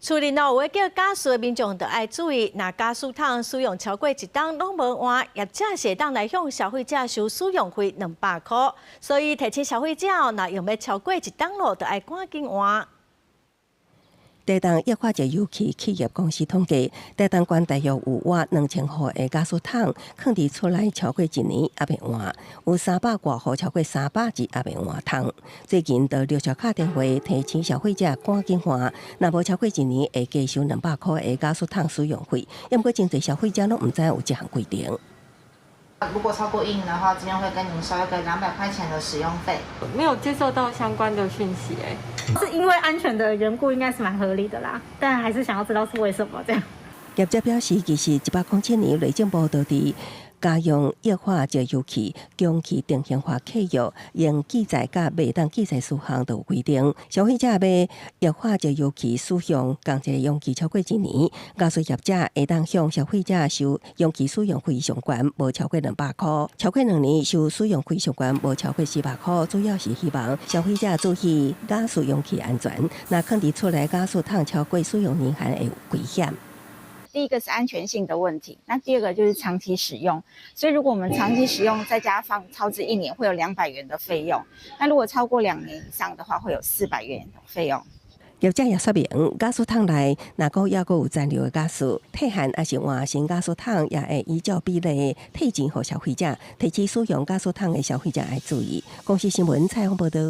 处理到会叫加速的民众就要注意，若加速桶使用超过1档拢无换，业者是当来向消费者收使用费200块，所以提醒消费者若用要超过1档咯，就要赶紧换。台东液化石油气企业公司统计，台东县大约有挖2000户的加速桶，放伫厝内超过1年也未换，有300多户超过300日也未换桶。最近就陆续敲电话提醒消费者赶紧换，若无超过1年会加收200块的加速桶使用费。不过，真侪消费者拢唔知有这项规定。如果超过1年的话，这边会跟您收一个200块钱的使用费。没有接受到相关的讯息，是因为安全的缘故，应该是蛮合理的啦。但还是想要知道是为什么这样。业者表示，其实107年内政部就伫家用液化石油气供气定型化契约，应记载甲未当记载事项都有规定。消费者要液化石油气使用共一个用期超过1年，加速业者会当向消费者收用期使用费上悬无超过200块，超过2年收使用费上悬无超过400块。主要是希望消费者注意加速用气安全，若放伫厝内加速桶超过使用年限会有危险。第一个是安全性的问题，那第二个就是长期使用。所以如果我们长期使用，再加放超至1年，会有200元的费用。那如果超过2年以上的话，会有400元的费用。业者也说明，加速桶内若还有残留的加速，退hạn也是换新加速桶，也会依照比例退钱给消费者。提起使用加速桶的消费者要注意。公司新闻采访报道。